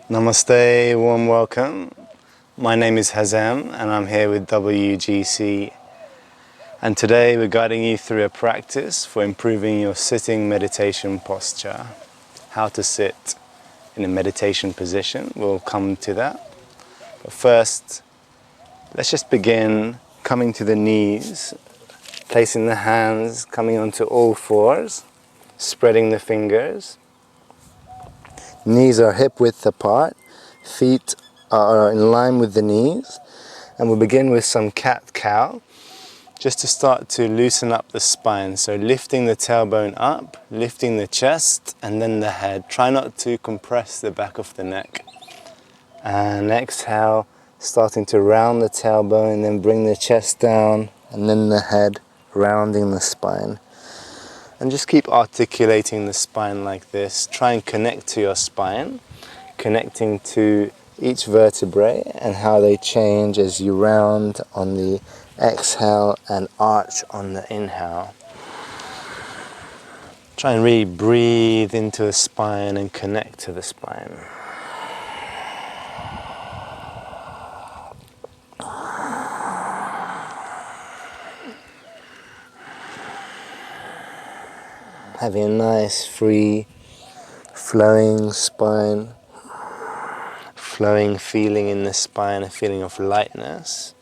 Namaste, warm welcome. My name is Hazam and I'm here with WGC. And today we're guiding you through a practice for improving your sitting meditation posture. How to sit in a meditation position, we'll come to that. But first, let's just begin coming to the knees, placing the hands coming onto all fours, spreading the fingers. Knees are hip width apart, feet are in line with the knees, and we'll begin with some cat-cow just to start to loosen up the spine. So lifting the tailbone up, lifting the chest and then the head. Try not to compress the back of the neck. And exhale, starting to round the tailbone, then bring the chest down and then the head, rounding the spine. And just keep articulating the spine like this. Try and connect to your spine, connecting to each vertebrae and how they change as you round on the exhale and arch on the inhale. Try and really breathe into the spine and connect to the spine. Having a nice, free, flowing spine, flowing feeling in the spine, a feeling of lightness,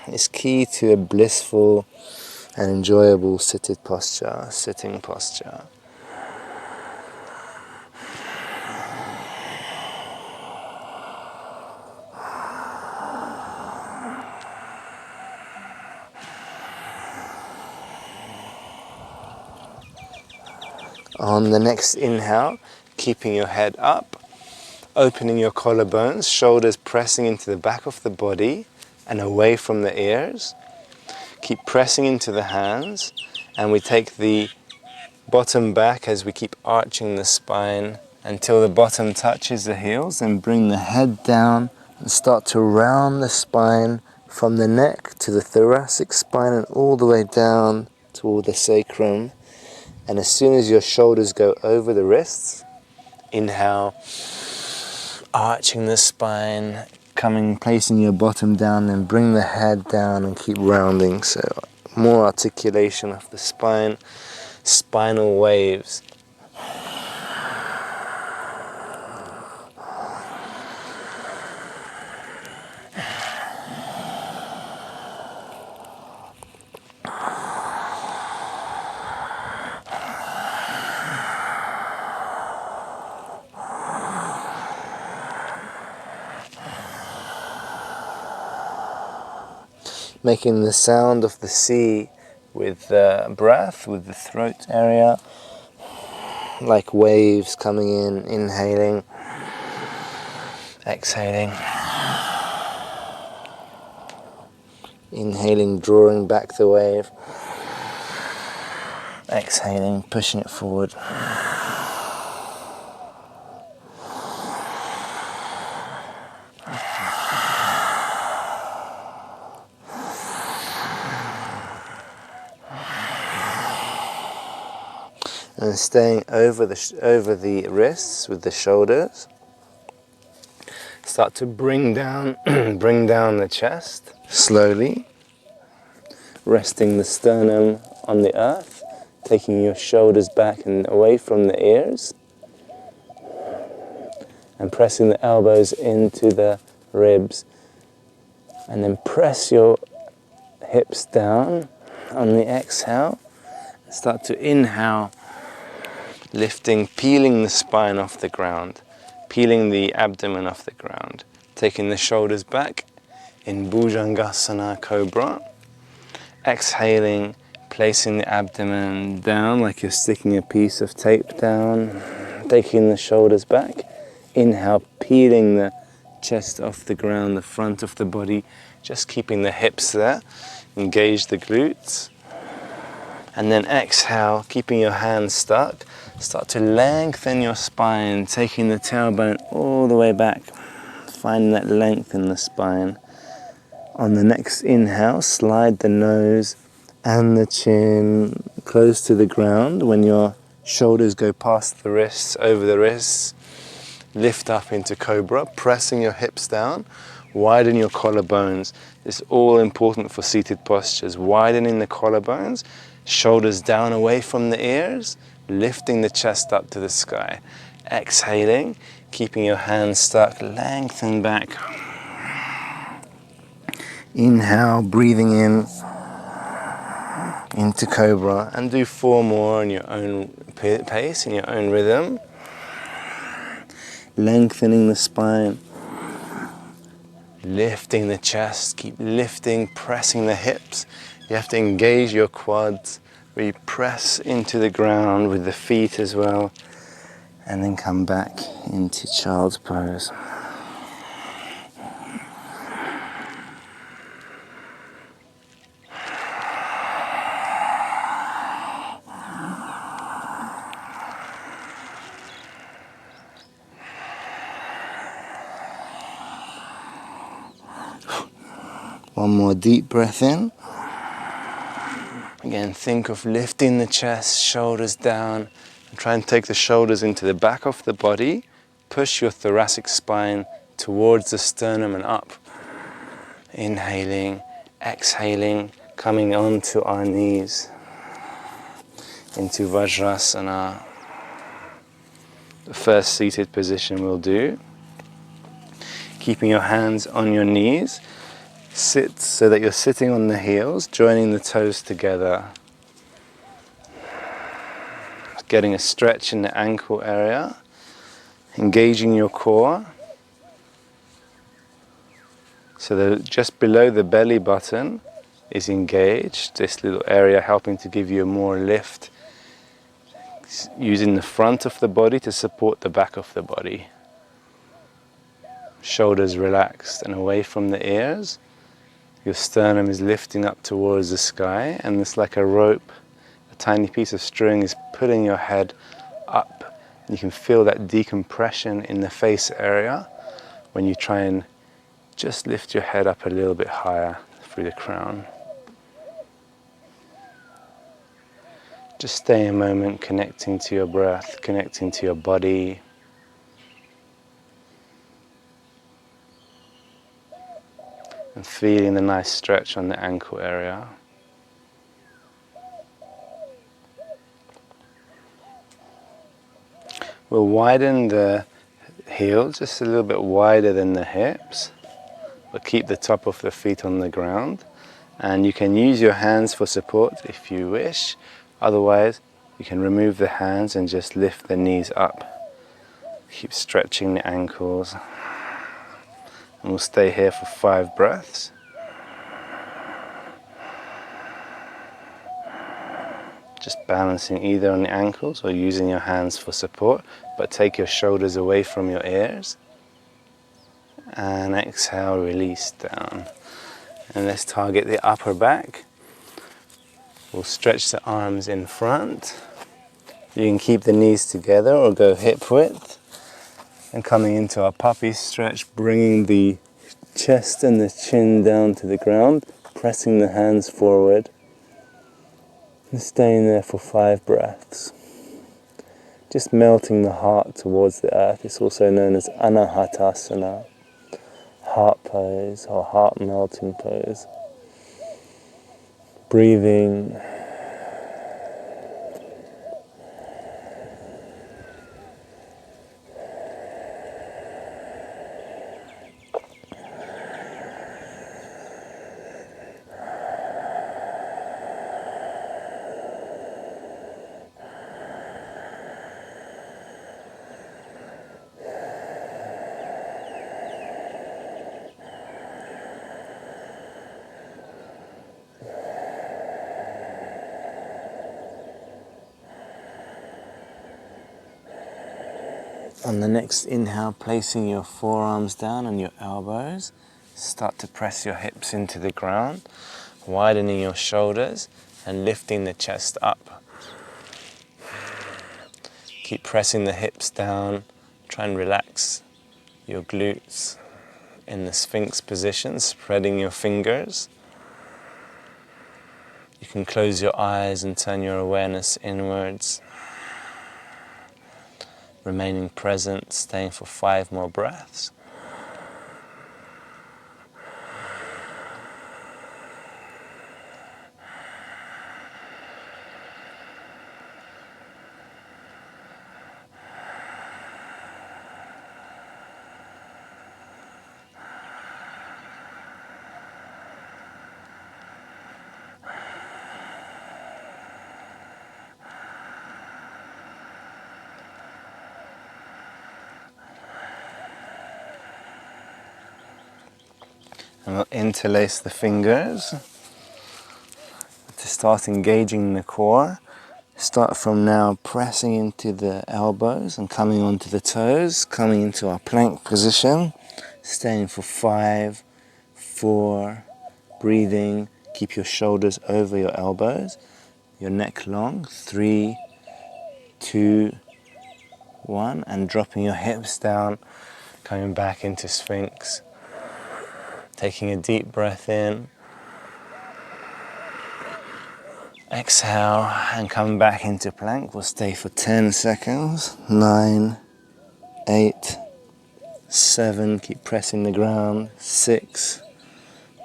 is key to a blissful and enjoyable sitting posture. On the next inhale, keeping your head up, opening your collarbones, shoulders pressing into the back of the body and away from the ears. Keep pressing into the hands, and we take the bottom back as we keep arching the spine until the bottom touches the heels, and bring the head down and start to round the spine from the neck to the thoracic spine and all the way down toward the sacrum. And as soon as your shoulders go over the wrists, inhale, arching the spine, placing your bottom down, and bring the head down and keep rounding. So more articulation of the spine, spinal waves. Making the sound of the sea with the breath, with the throat area, like waves coming in, inhaling, exhaling. Inhaling, drawing back the wave. Exhaling, pushing it forward. And staying over the wrists with the shoulders. Start to bring down the chest slowly, resting the sternum on the earth, taking your shoulders back and away from the ears, and pressing the elbows into the ribs, and then press your hips down on the exhale. Start to inhale, lifting, peeling the spine off the ground, peeling the abdomen off the ground, taking the shoulders back in Bhujangasana Cobra. Exhaling, placing the abdomen down like you're sticking a piece of tape down, taking the shoulders back. Inhale, peeling the chest off the ground, the front of the body, just keeping the hips there. Engage the glutes. And then exhale, keeping your hands stuck. Start to lengthen your spine, taking the tailbone all the way back. Finding that length in the spine. On the next inhale, slide the nose and the chin close to the ground. When your shoulders go past the wrists, over the wrists, lift up into cobra, pressing your hips down, widen your collarbones. This is all important for seated postures. Widening the collarbones, shoulders down away from the ears, lifting the chest up to the sky. Exhaling, keeping your hands stuck, lengthen back. Inhale, breathing in into cobra, and do 4 more on your own pace, in your own rhythm. Lengthening the spine, lifting the chest, keep lifting, pressing the hips. You have to engage your quads, where you press into the ground with the feet as well, and then come back into child's pose. One more deep breath in. Again, think of lifting the chest, shoulders down, and try and take the shoulders into the back of the body. Push your thoracic spine towards the sternum and up. Inhaling, exhaling, coming onto our knees into Vajrasana. The first seated position we'll do. Keeping your hands on your knees. Sit so that you're sitting on the heels, joining the toes together. Getting a stretch in the ankle area. Engaging your core. So that just below the belly button is engaged. This little area helping to give you more lift. Using the front of the body to support the back of the body. Shoulders relaxed and away from the ears. Your sternum is lifting up towards the sky, and it's like a rope, a tiny piece of string is pulling your head up. You can feel that decompression in the face area when you try and just lift your head up a little bit higher through the crown. Just stay a moment connecting to your breath, connecting to your body. And feeling the nice stretch on the ankle area. We'll widen the heel just a little bit wider than the hips, but keep the top of the feet on the ground. And you can use your hands for support if you wish. Otherwise, you can remove the hands and just lift the knees up. Keep stretching the ankles. And we'll stay here for 5 breaths. Just balancing either on the ankles or using your hands for support, but take your shoulders away from your ears. And exhale, release down. And let's target the upper back. We'll stretch the arms in front. You can keep the knees together or go hip width. And coming into our puppy stretch, bringing the chest and the chin down to the ground, pressing the hands forward, and staying there for 5 breaths. Just melting the heart towards the earth. It's also known as Anahatasana, heart pose or heart melting pose. Breathing. On the next inhale, placing your forearms down on your elbows, start to press your hips into the ground, widening your shoulders and lifting the chest up. Keep pressing the hips down, try and relax your glutes in the Sphinx position, spreading your fingers. You can close your eyes and turn your awareness inwards. remaining present, staying for 5 more breaths. And we'll interlace the fingers to start engaging the core. Start from now pressing into the elbows and coming onto the toes, coming into our plank position, staying for 5, 4, breathing, keep your shoulders over your elbows, your neck long, 3, 2, 1, and dropping your hips down, coming back into Sphinx. Taking a deep breath in, exhale and come back into plank. We'll stay for 10 seconds, 9, 8, 7, keep pressing the ground, 6,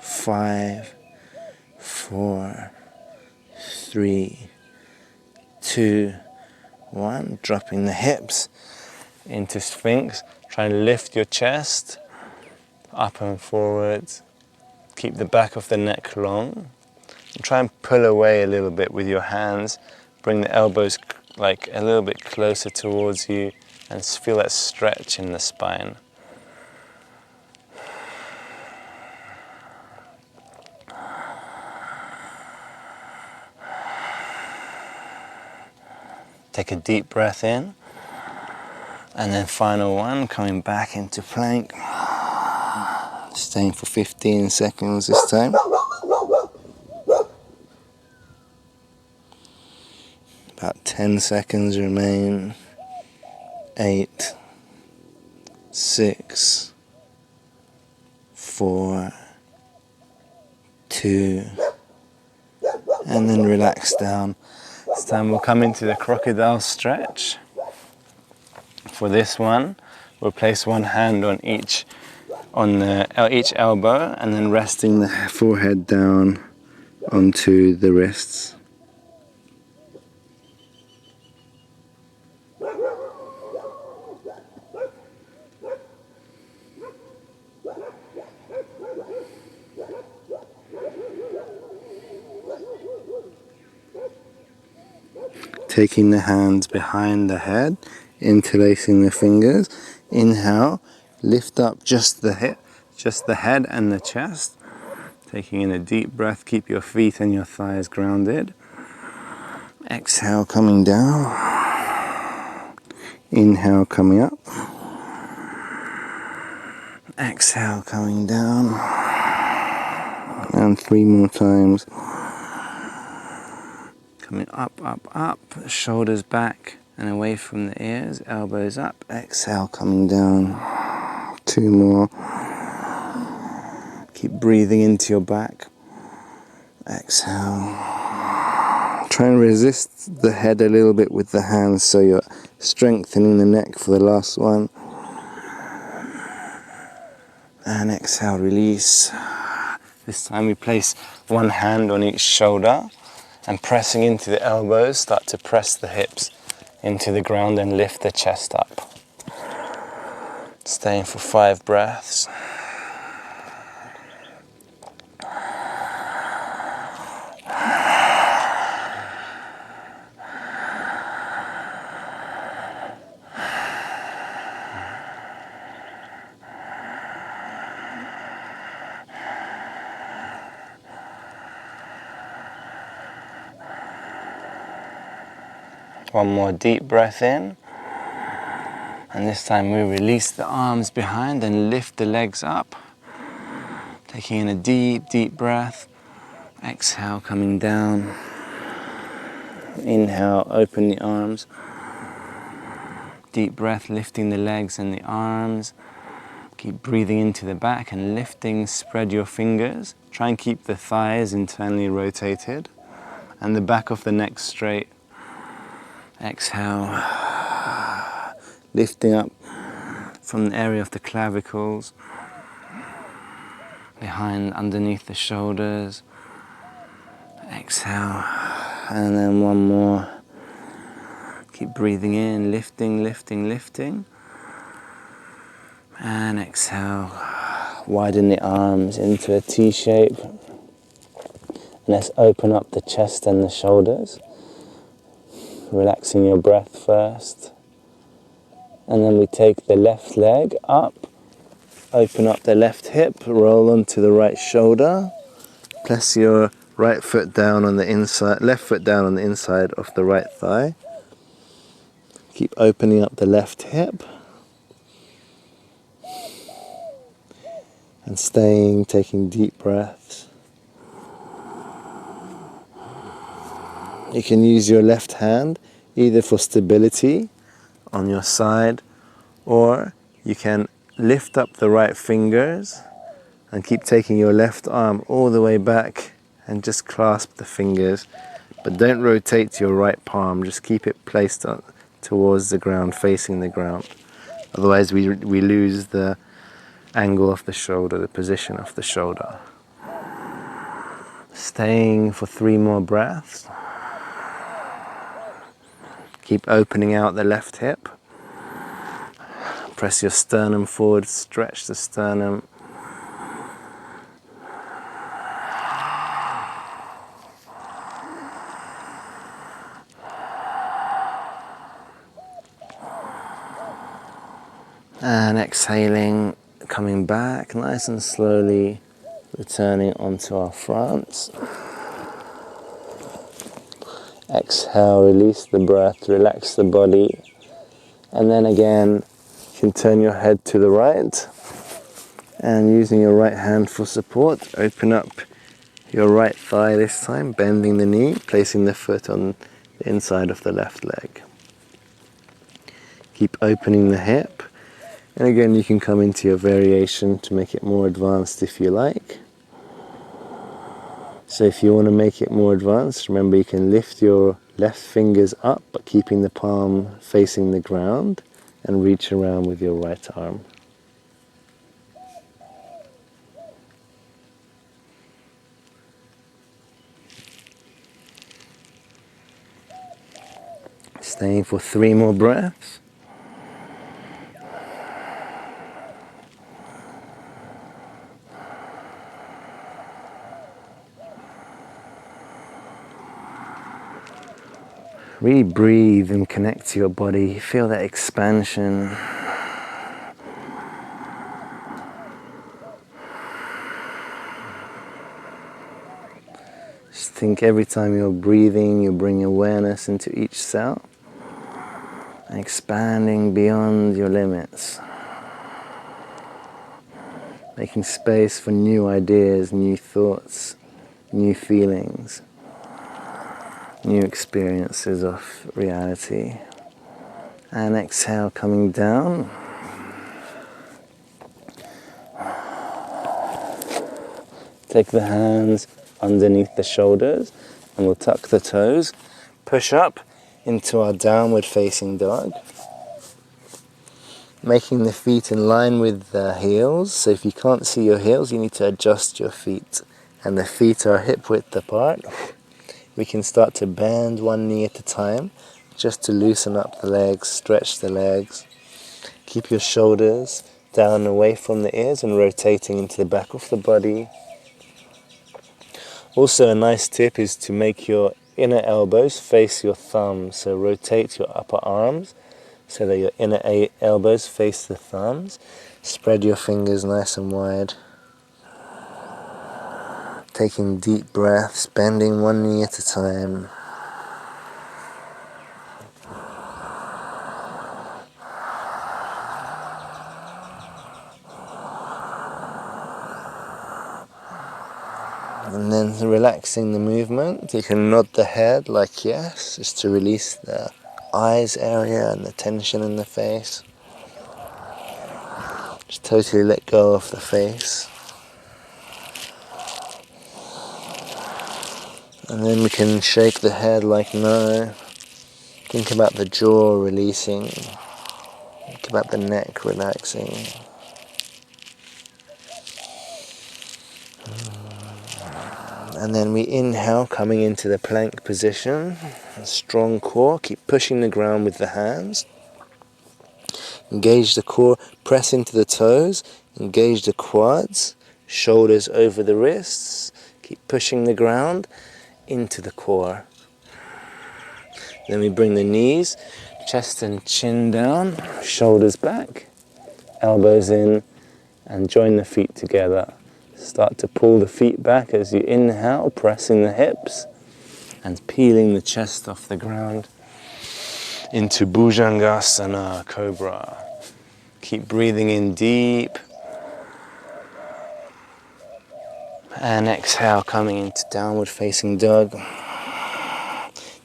5, 4, 3, 2, 1, dropping the hips into Sphinx. Try and lift your chest up and forwards. Keep the back of the neck long. And try and pull away a little bit with your hands. Bring the elbows like a little bit closer towards you and feel that stretch in the spine. Take a deep breath in. And then final one, coming back into plank. Staying for 15 seconds this time. About 10 seconds remain. 8, 6, 4, 2, and then relax down. This time we'll come into the crocodile stretch. For this one, we'll place one hand on each elbow and then resting the forehead down onto the wrists. Taking the hands behind the head, interlacing the fingers. Inhale, lift up just the head and the chest. Taking in a deep breath, keep your feet and your thighs grounded. Exhale, coming down. Inhale, coming up. Exhale, coming down. And 3 more times. Coming up, up, up, shoulders back and away from the ears, elbows up, exhale, coming down. 2 more. Keep breathing into your back. Exhale. Try and resist the head a little bit with the hands so you're strengthening the neck for the last one. And exhale, release. This time we place one hand on each shoulder. And pressing into the elbows, start to press the hips into the ground and lift the chest up. Staying for 5 breaths. One more deep breath in, and this time we release the arms behind and lift the legs up. Taking in a deep, deep breath. Exhale, coming down. Inhale, open the arms. Deep breath, lifting the legs and the arms. Keep breathing into the back and lifting, spread your fingers. Try and keep the thighs internally rotated and the back of the neck straight. Exhale, lifting up from the area of the clavicles, behind, underneath the shoulders. Exhale, and then one more. Keep breathing in, lifting, lifting, lifting. And exhale, widen the arms into a T shape. Let's open up the chest and the shoulders, relaxing your breath first. And then we take the left leg up, open up the left hip, roll onto the right shoulder, press your right foot down on the inside, left foot down on the inside of the right thigh. Keep opening up the left hip and staying, taking deep breaths. You can use your left hand either for stability on your side, or you can lift up the right fingers and keep taking your left arm all the way back and just clasp the fingers, but don't rotate your right palm, just keep it placed towards the ground, facing the ground. Otherwise we lose the angle of the shoulder, the position of the shoulder. Staying for 3 more breaths. Keep opening out the left hip. Press your sternum forward, stretch the sternum. And exhaling, coming back nice and slowly, returning onto our fronts. Exhale, release the breath, relax the body. And then again, you can turn your head to the right. And using your right hand for support, open up your right thigh this time, bending the knee, placing the foot on the inside of the left leg. Keep opening the hip. And again, you can come into your variation to make it more advanced if you like. So if you want to make it more advanced, remember you can lift your left fingers up, but keeping the palm facing the ground, and reach around with your right arm. Staying for 3 more breaths. Really breathe and connect to your body. Feel that expansion. Just think every time you're breathing, you bring awareness into each cell, expanding beyond your limits, making space for new ideas, new thoughts, new feelings, new experiences of reality. And exhale, coming down. Take the hands underneath the shoulders and we'll tuck the toes. Push up into our downward facing dog. Making the feet in line with the heels. So if you can't see your heels, you need to adjust your feet. And the feet are hip width apart. We can start to bend one knee at a time, just to loosen up the legs, stretch the legs. Keep your shoulders down away from the ears and rotating into the back of the body. Also a nice tip is to make your inner elbows face your thumbs. So rotate your upper arms so that your inner elbows face the thumbs. Spread your fingers nice and wide. Taking deep breaths, bending one knee at a time. And then relaxing the movement. You can nod the head like yes, just to release the eyes area and the tension in the face. Just totally let go of the face. And then we can shake the head like no. Think about the jaw releasing. Think about the neck relaxing. And then we inhale, coming into the plank position. A strong core, keep pushing the ground with the hands. Engage the core, press into the toes, engage the quads, shoulders over the wrists. Keep pushing the ground into the core. Then we bring the knees, chest and chin down, shoulders back, elbows in, and join the feet together. Start to pull the feet back as you inhale, pressing the hips and peeling the chest off the ground into Bhujangasana, Cobra. Keep breathing in deep and exhale, coming into downward facing dog.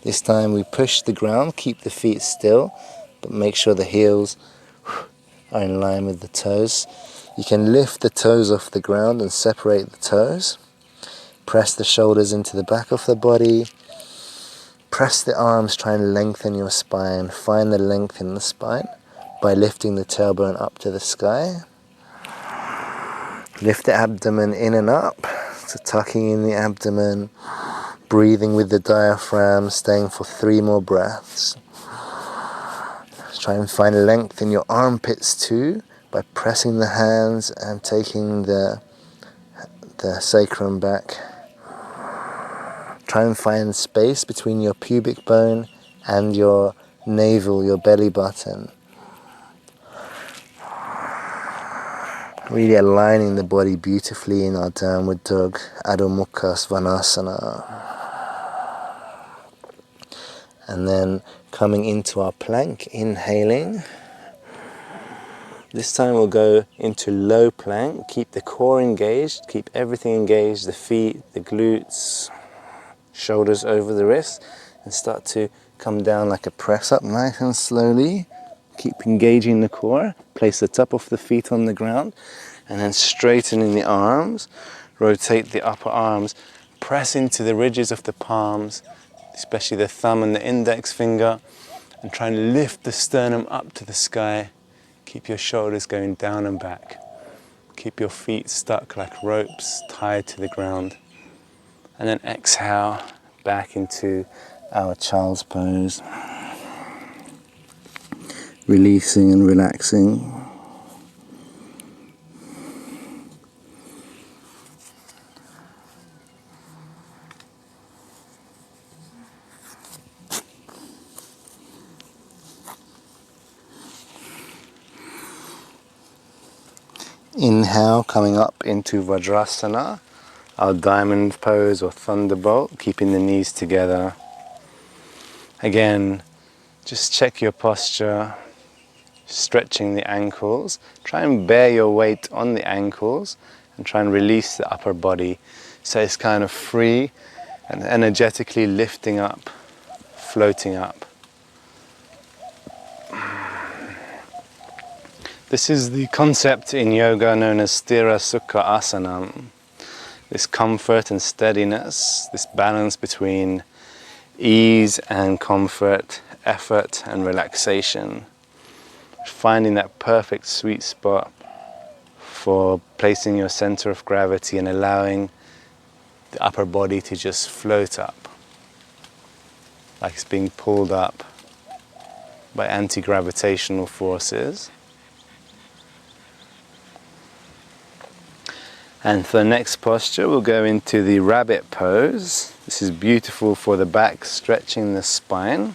This time we push the ground, keep the feet still, but make sure the heels are in line with the toes. You can lift the toes off the ground and separate the toes. Press the shoulders into the back of the body. Press the arms, try and lengthen your spine. Find the length in the spine by lifting the tailbone up to the sky. Lift the abdomen in and up, so tucking in the abdomen. Breathing with the diaphragm, staying for 3 more breaths. Try and find length in your armpits too, by pressing the hands and taking the sacrum back. Try and find space between your pubic bone and your navel, your belly button. Really aligning the body beautifully in our downward dog, Adho Mukha Svanasana. And then coming into our plank, inhaling. This time we'll go into low plank. Keep the core engaged, keep everything engaged, the feet, the glutes, shoulders over the wrists, and start to come down like a press up, nice and slowly. Keep engaging the core, place the top of the feet on the ground, and then straightening the arms, rotate the upper arms, press into the ridges of the palms, especially the thumb and the index finger, and try and lift the sternum up to the sky. Keep your shoulders going down and back. Keep your feet stuck like ropes tied to the ground. And then exhale back into our child's pose. Releasing and relaxing. Inhale, coming up into Vajrasana, our diamond pose or thunderbolt, keeping the knees together. Again, just check your posture, stretching the ankles. Try and bear your weight on the ankles and try and release the upper body so it's kind of free and energetically lifting up, floating up. This is the concept in yoga known as Sthira Sukha Asanam. This comfort and steadiness, this balance between ease and comfort, effort and relaxation. Finding that perfect sweet spot for placing your center of gravity and allowing the upper body to just float up, like it's being pulled up by anti-gravitational forces. And for the next posture, we'll go into the rabbit pose. This is beautiful for the back, stretching the spine.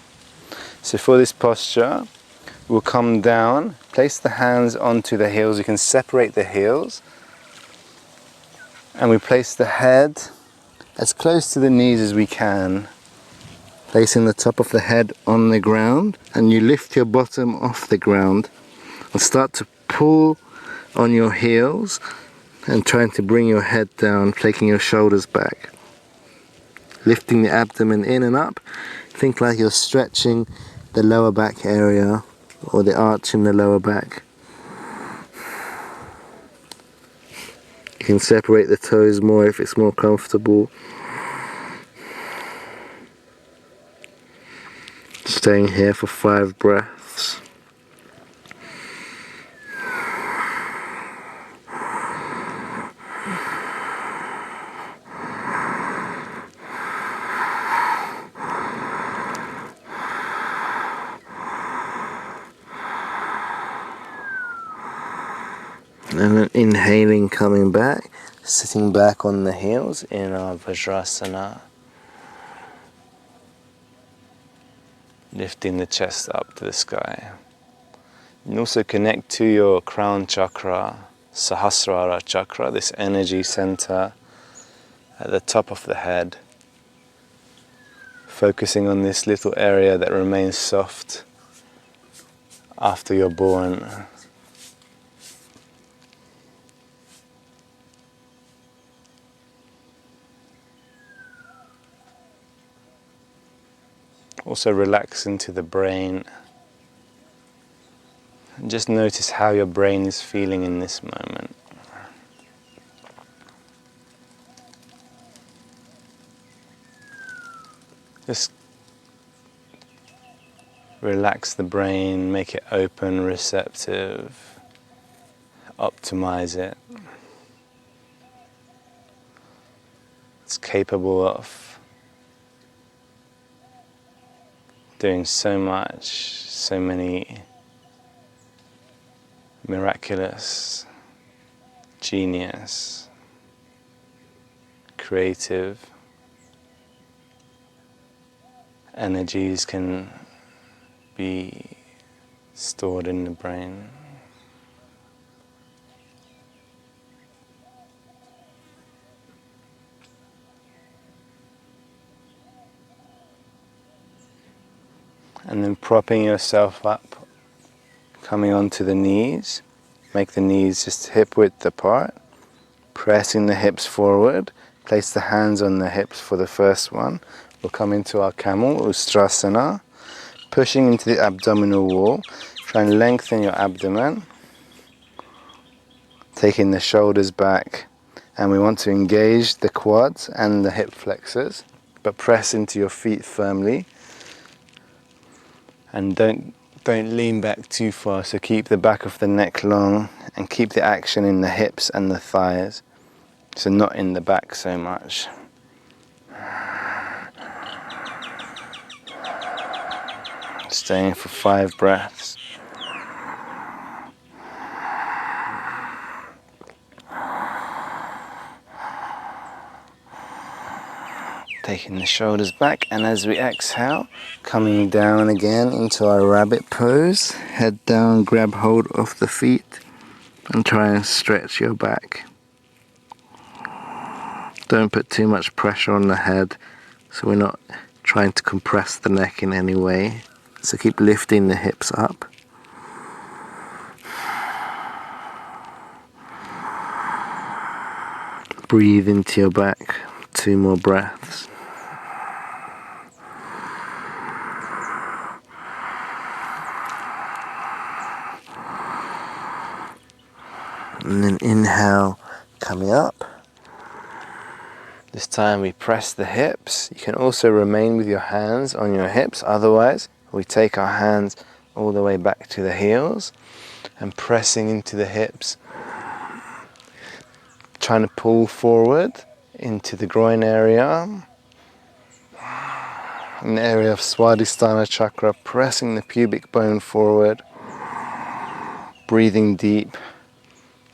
So for this posture, we'll come down, place the hands onto the heels. You can separate the heels. And we place the head as close to the knees as we can, placing the top of the head on the ground. And you lift your bottom off the ground and start to pull on your heels and trying to bring your head down, taking your shoulders back. Lifting the abdomen in and up. Think like you're stretching the lower back area or the arch in the lower back. You can separate the toes more if it's more comfortable. Staying here for 5 breaths. And then inhaling, coming back, sitting back on the heels in our Vajrasana. Lifting the chest up to the sky. And also connect to your crown chakra, Sahasrara chakra, this energy center at the top of the head. Focusing on this little area that remains soft after you're born. Also relax into the brain. And just notice how your brain is feeling in this moment. Just relax the brain, make it open, receptive, optimize it. It's capable of doing so much, so many miraculous, genius, creative energies can be stored in the brain. And then propping yourself up, coming onto the knees. Make the knees just hip width apart. Pressing the hips forward. Place the hands on the hips for the first one. We'll come into our camel, Ustrasana. Pushing into the abdominal wall. Try and lengthen your abdomen. Taking the shoulders back. And we want to engage the quads and the hip flexors. But press into your feet firmly. And don't lean back too far, so keep the back of the neck long and keep the action in the hips and the thighs, so not in the back so much. Staying for 5 breaths. Taking the shoulders back, and as we exhale, coming down again into our rabbit pose. Head down, grab hold of the feet and try and stretch your back. Don't put too much pressure on the head, so we're not trying to compress the neck in any way. So keep lifting the hips up. Breathe into your back. 2 more breaths. And then inhale, coming up. This time we press the hips. You can also remain with your hands on your hips. Otherwise, we take our hands all the way back to the heels and pressing into the hips. Trying to pull forward into the groin area. In the area of Swadhisthana chakra, pressing the pubic bone forward. Breathing deep.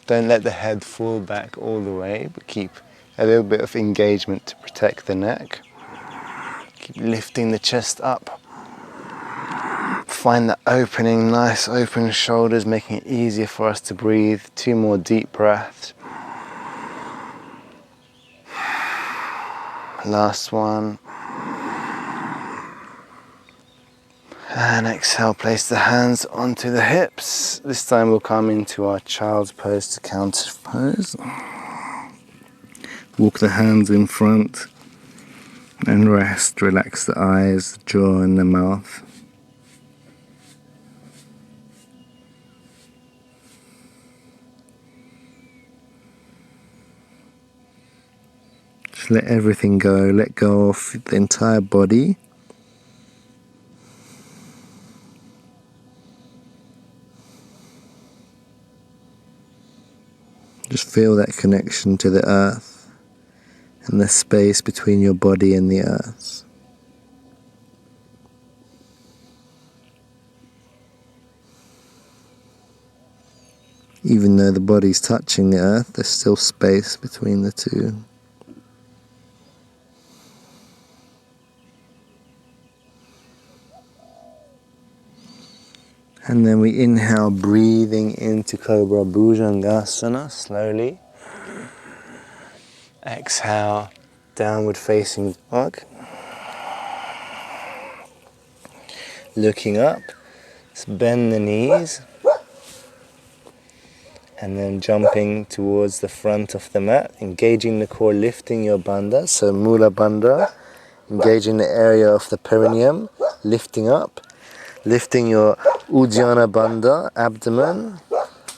Don't let the head fall back all the way, but keep a little bit of engagement to protect the neck. Keep lifting the chest up. Find the opening, nice open shoulders, making it easier for us to breathe. 2 more deep breaths. Last one. And exhale, place the hands onto the hips. This time we'll come into our child's pose to counter pose. Walk the hands in front and rest. Relax the eyes, the jaw and the mouth. Just let everything go. Let go of the entire body. Just feel that connection to the earth and the space between your body and the earth. Even though the body's touching the earth, there's still space between the two. And then we inhale, breathing into Cobra Bhujangasana slowly. Exhale, downward facing dog. Looking up, let's bend the knees. And then jumping towards the front of the mat, engaging the core, lifting your bandha. So Mula Bandha, engaging the area of the perineum, lifting up. Lifting your Uddiyana Bandha, abdomen.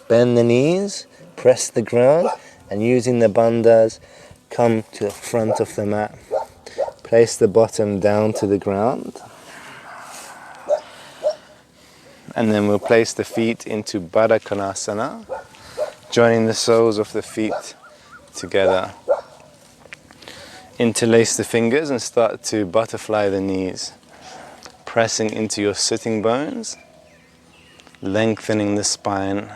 Bend the knees, press the ground, and using the bandhas, come to the front of the mat. Place the bottom down to the ground. And then we'll place the feet into Baddha Konasana, joining the soles of the feet together. Interlace the fingers and start to butterfly the knees, pressing into your sitting bones, lengthening the spine.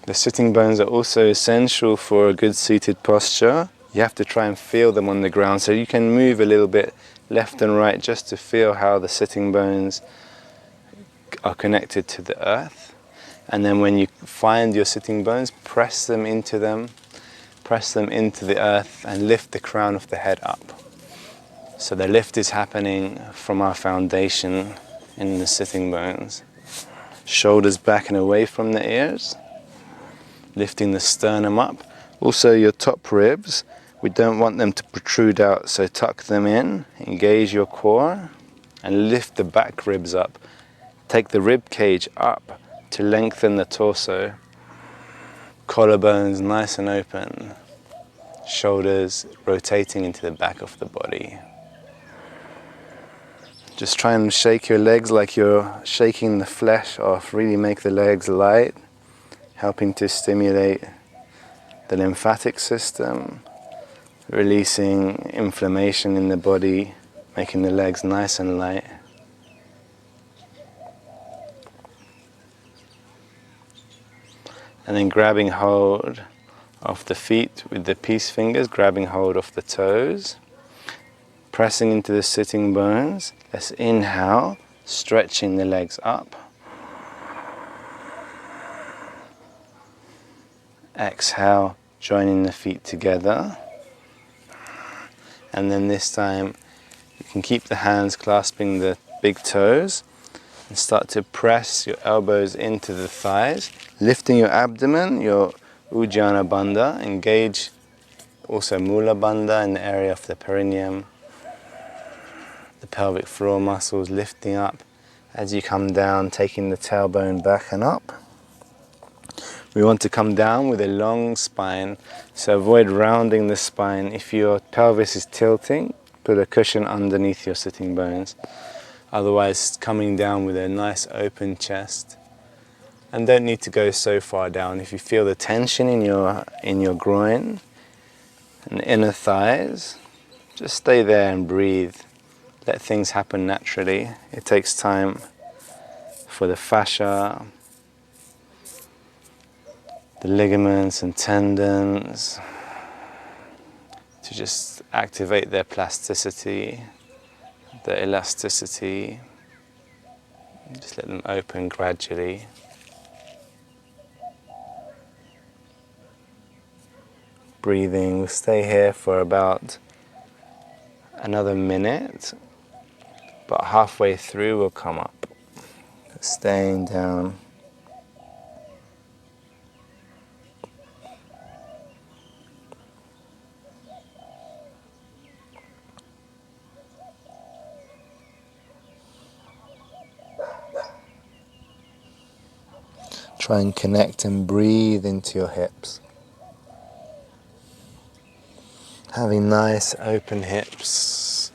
The sitting bones are also essential for a good seated posture. You have to try and feel them on the ground, so you can move a little bit left and right just to feel how the sitting bones are connected to the earth. And then when you find your sitting bones, press them into the earth and lift the crown of the head up. So the lift is happening from our foundation in the sitting bones. Shoulders back and away from the ears. Lifting the sternum up. Also your top ribs, we don't want them to protrude out, so tuck them in, engage your core, and lift the back ribs up. Take the rib cage up to lengthen the torso. Collarbones nice and open. Shoulders rotating into the back of the body. Just try and shake your legs like you're shaking the flesh off. Really make the legs light, helping to stimulate the lymphatic system, releasing inflammation in the body, making the legs nice and light. And then grabbing hold of the feet with the peace fingers, grabbing hold of the toes, pressing into the sitting bones. Let's inhale, stretching the legs up. Exhale, joining the feet together. And then this time you can keep the hands clasping the big toes and start to press your elbows into the thighs, lifting your abdomen, your Uddiyana Bandha. Engage also Mula Bandha in the area of the perineum. The pelvic floor muscles lifting up as you come down, taking the tailbone back and up. We want to come down with a long spine, so avoid rounding the spine. If your pelvis is tilting, put a cushion underneath your sitting bones. Otherwise, coming down with a nice open chest. And don't need to go so far down. If you feel the tension in your groin and inner thighs, just stay there and breathe. Let things happen naturally. It takes time for the fascia, the ligaments and tendons to just activate their plasticity, their elasticity. Just let them open gradually. Breathing, we'll stay here for about another minute, but halfway through we'll come up. Staying down. Try and connect and breathe into your hips. Having nice open hips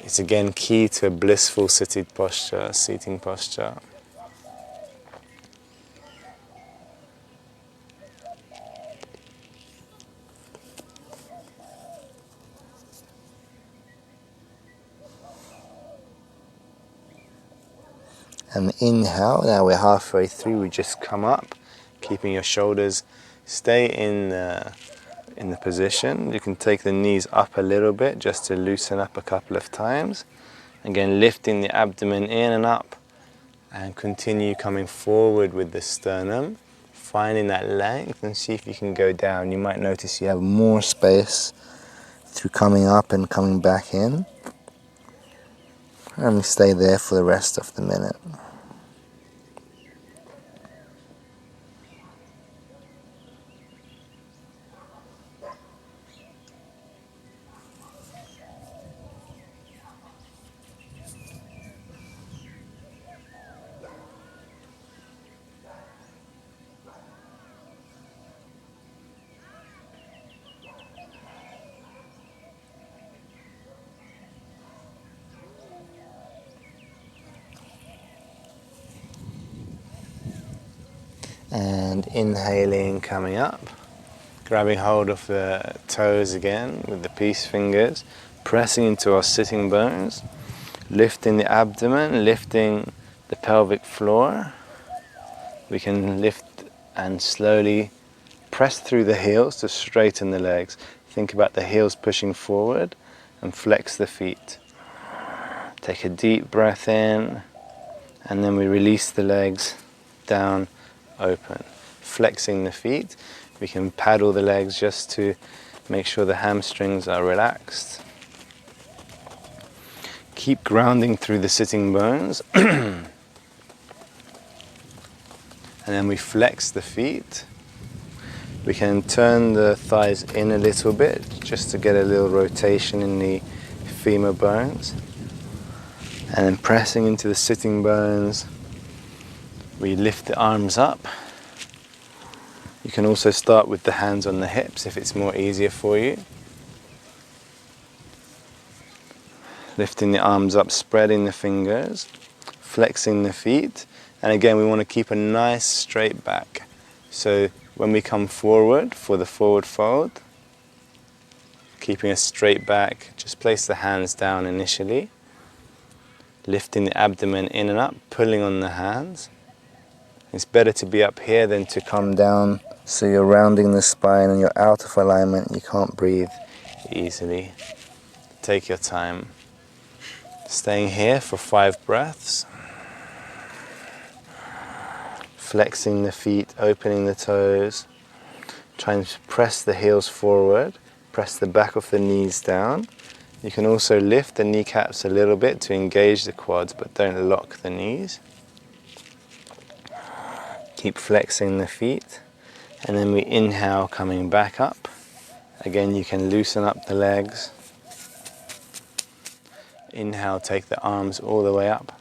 is again key to a blissful seating posture. And inhale, now we're halfway through, we just come up, keeping your shoulders stay in the position. You can take the knees up a little bit just to loosen up a couple of times. Again, lifting the abdomen in and up, and continue coming forward with the sternum, finding that length, and see if you can go down. You might notice you have more space through coming up and coming back in. And we stay there for the rest of the minute. And inhaling, coming up, grabbing hold of the toes again with the peace fingers, pressing into our sitting bones, lifting the abdomen, lifting the pelvic floor. We can lift and slowly press through the heels to straighten the legs. Think about the heels pushing forward and flex the feet. Take a deep breath in, and then we release the legs down, open. Flexing the feet. We can paddle the legs just to make sure the hamstrings are relaxed. Keep grounding through the sitting bones. And then we flex the feet. We can turn the thighs in a little bit just to get a little rotation in the femur bones. And then pressing into the sitting bones, we lift the arms up. You can also start with the hands on the hips if it's more easier for you. Lifting the arms up, spreading the fingers, flexing the feet. And again, we want to keep a nice straight back. So when we come forward for the forward fold, keeping a straight back, just place the hands down initially. Lifting the abdomen in and up, pulling on the hands. It's better to be up here than to come down, so you're rounding the spine and you're out of alignment, you can't breathe easily. Take your time. Staying here for 5 breaths. Flexing the feet, opening the toes. Try and press the heels forward, press the back of the knees down. You can also lift the kneecaps a little bit to engage the quads, but don't lock the knees. Keep flexing the feet, and then we inhale, coming back up. Again, you can loosen up the legs. Inhale, take the arms all the way up.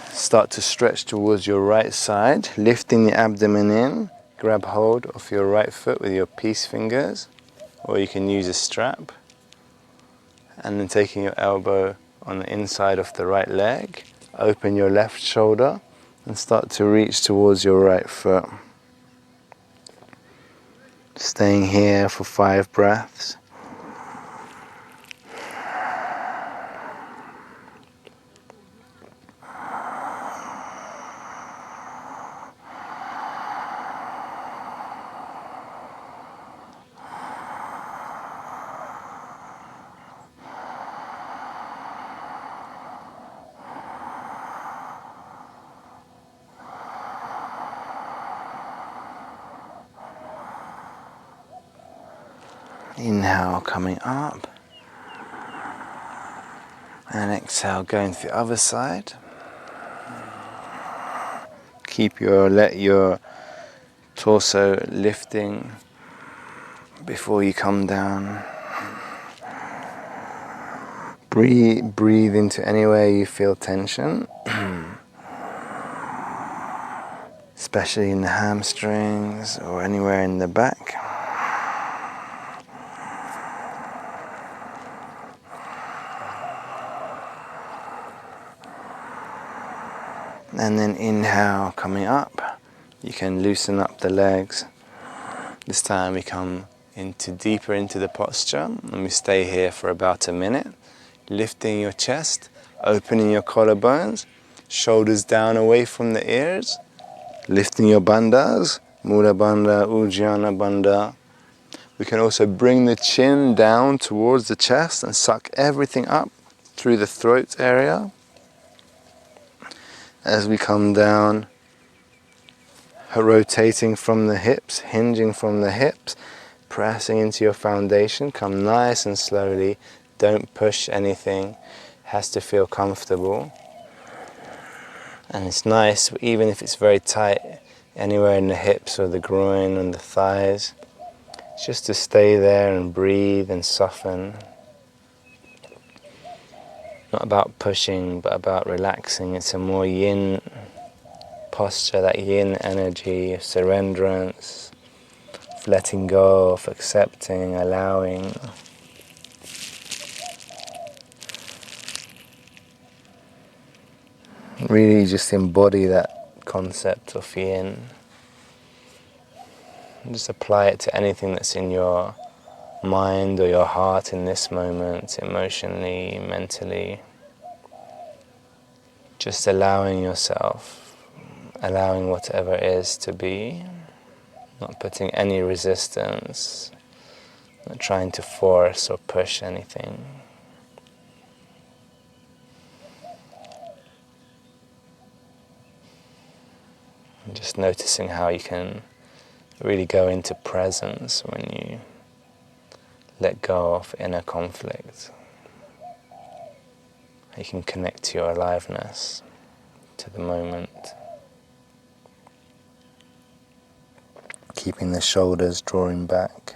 Start to stretch towards your right side, lifting the abdomen in. Grab hold of your right foot with your peace fingers, or you can use a strap. And then taking your elbow on the inside of the right leg, open your left shoulder and start to reach towards your right foot. Staying here for 5 breaths. Inhale, coming up, and exhale, going to the other side. Let your torso lifting before you come down. Breathe into anywhere you feel tension, especially in the hamstrings or anywhere in the back. And then inhale, coming up. You can loosen up the legs. This time we come deeper into the posture, and we stay here for about a minute. Lifting your chest, Opening your collarbones, shoulders down away from the ears, lifting your bandhas, Mula Bandha, Ujjana Bandha. We can also bring the chin down towards the chest and suck everything up through the throat area. As we come down, rotating from the hips, hinging from the hips, pressing into your foundation. Come nice and slowly. Don't push anything. It has to feel comfortable. And it's nice, even if it's very tight, anywhere in the hips or the groin and the thighs, just to stay there and breathe and soften. Not about pushing, but about relaxing. It's a more yin posture, that yin energy of surrenderance, of letting go, of accepting, allowing. Really just embody that concept of yin. Just apply it to anything that's in your mind or your heart in this moment, emotionally, mentally. Just allowing yourself, allowing whatever is to be, not putting any resistance, not trying to force or push anything. And just noticing how you can really go into presence when you let go of inner conflict. You can connect to your aliveness, to the moment. Keeping the shoulders drawing back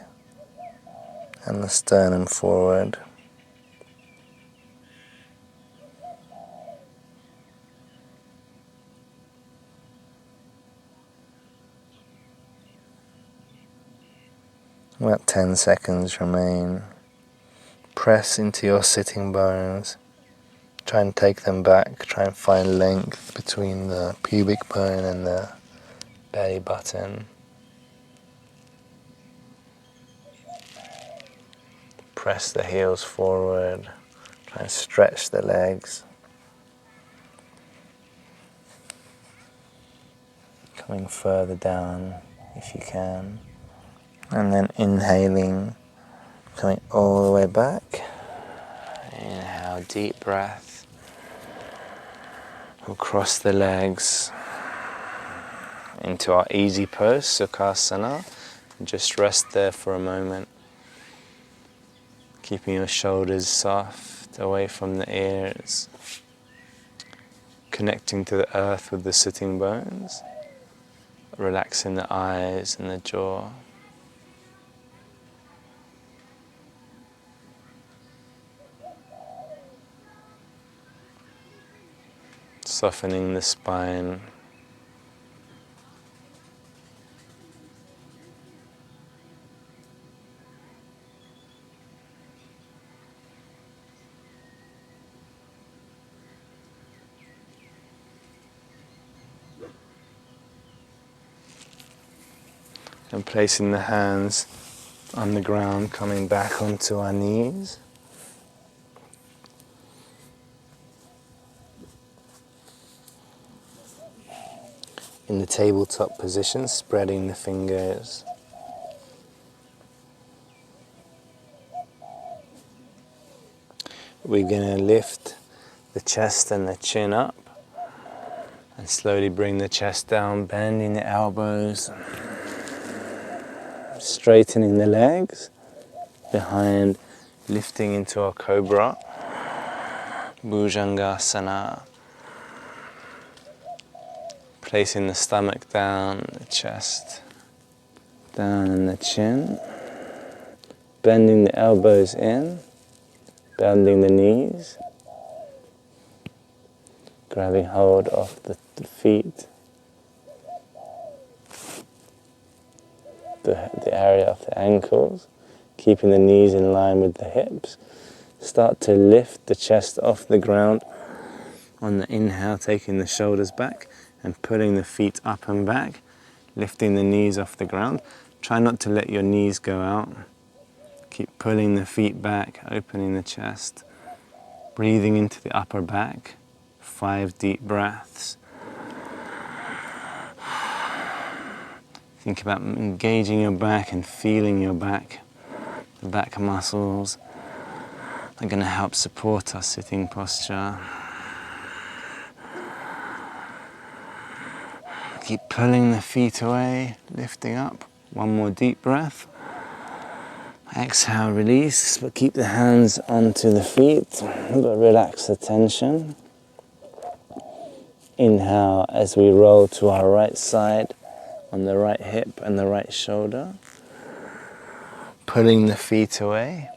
and the sternum forward. About 10 seconds remain. Press into your sitting bones. Try and take them back. Try and find length between the pubic bone and the belly button. Press the heels forward. Try and stretch the legs. Coming further down if you can. And then inhaling, coming all the way back. Inhale, deep breath. We'll cross the legs into our easy pose, Sukhasana. Just rest there for a moment. Keeping your shoulders soft, away from the ears. Connecting to the earth with the sitting bones. Relaxing the eyes and the jaw. Softening the spine. And placing the hands on the ground, coming back onto our knees. In the tabletop position, spreading the fingers. We're going to lift the chest and the chin up and slowly bring the chest down, bending the elbows, straightening the legs behind, lifting into our cobra, Bhujangasana. Placing the stomach down, the chest down and the chin. Bending the elbows in, bending the knees. Grabbing hold of the feet, the area of the ankles. Keeping the knees in line with the hips. Start to lift the chest off the ground. On the inhale, taking the shoulders back. And pulling the feet up and back, lifting the knees off the ground. Try not to let your knees go out. Keep pulling the feet back, opening the chest. Breathing into the upper back, 5 deep breaths. Think about engaging your back and feeling your back. The back muscles are going to help support our sitting posture. Keep pulling the feet away, lifting up. One more deep breath. Exhale, release, but keep the hands onto the feet, but relax the tension. Inhale as we roll to our right side on the right hip and the right shoulder. Pulling the feet away.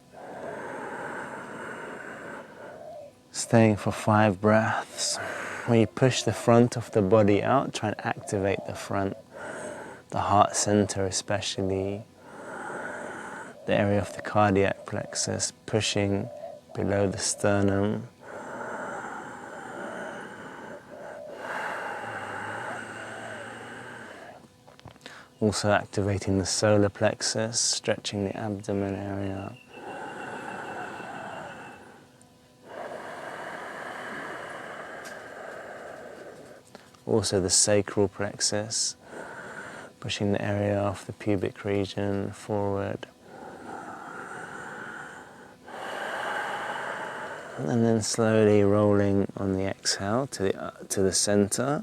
Staying for 5 breaths. When you push the front of the body out, try and activate the front, the heart center especially, the area of the cardiac plexus, pushing below the sternum. Also activating the solar plexus, stretching the abdomen area. Also the sacral plexus, pushing the area of the pubic region forward. And then slowly rolling on the exhale to the center.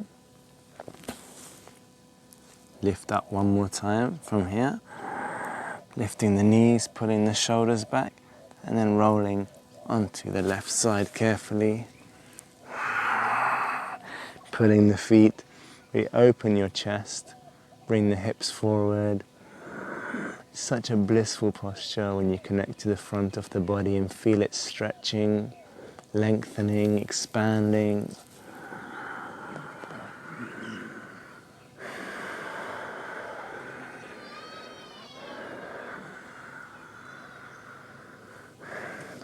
Lift up one more time from here. Lifting the knees, pulling the shoulders back, and then rolling onto the left side carefully. Pulling the feet, reopen your chest, bring the hips forward. It's such a blissful posture when you connect to the front of the body and feel it stretching, lengthening, expanding.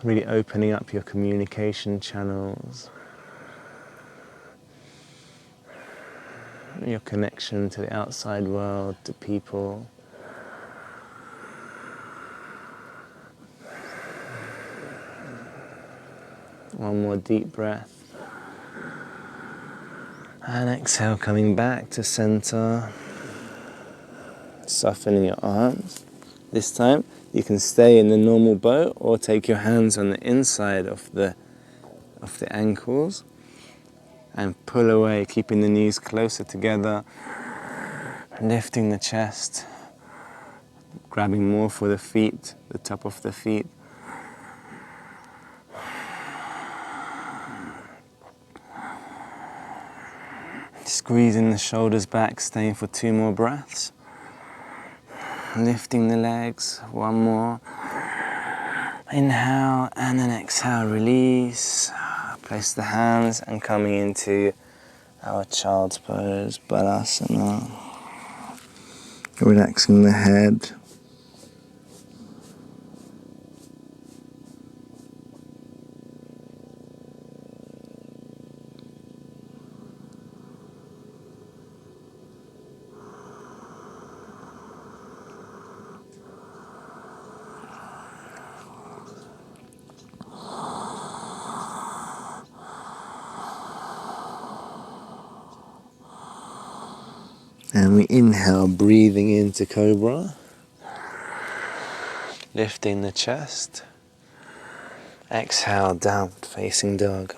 Really opening up your communication channels, your connection to the outside world, to people. One more deep breath. And exhale, coming back to center. Softening your arms. This time you can stay in the normal bow or take your hands on the inside of the ankles and pull away, keeping the knees closer together, lifting the chest, grabbing more for the feet, the top of the feet. Squeezing the shoulders back, staying for 2 more breaths. Lifting the legs, 1 more. Inhale and then exhale, release. Place the hands and coming into our child's pose, Balasana. Relaxing the head. And we inhale, breathing into Cobra, lifting the chest. Exhale, downward facing dog.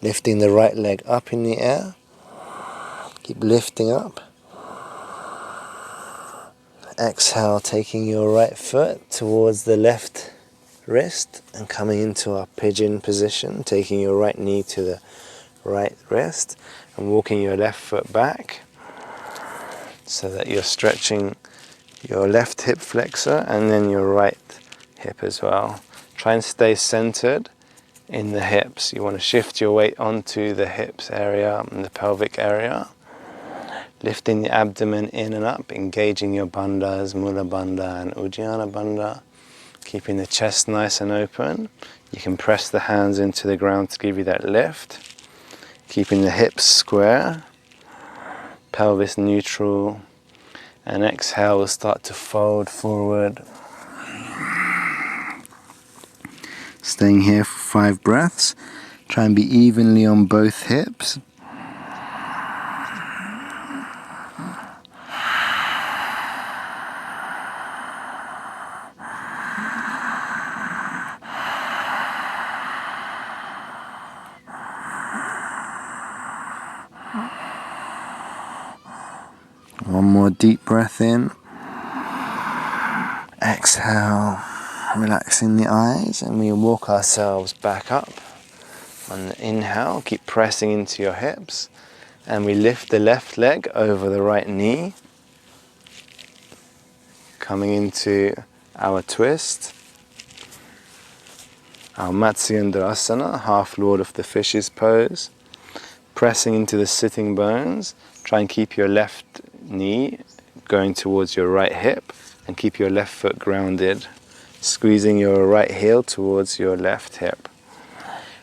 Lifting the right leg up in the air. Keep lifting up. Exhale, taking your right foot towards the left wrist and coming into our pigeon position, taking your right knee to the right wrist and walking your left foot back so that you're stretching your left hip flexor and then your right hip as well. Try and stay centered in the hips. You want to shift your weight onto the hips area and the pelvic area. Lifting the abdomen in and up, engaging your bandhas, Mula Bandha and Uddiyana Bandha. Keeping the chest nice and open. You can press the hands into the ground to give you that lift. Keeping the hips square, pelvis neutral, And exhale, we'll start to fold forward. Staying here for 5 breaths. Try and be evenly on both hips. One more deep breath in. Exhale, relaxing the eyes, and we walk ourselves back up. On the inhale, keep pressing into your hips, and we lift the left leg over the right knee, coming into our twist, our Matsyendrasana, half Lord of the Fishes pose. Pressing into the sitting bones, try and keep your left knee going towards your right hip, and keep your left foot grounded, squeezing your right heel towards your left hip.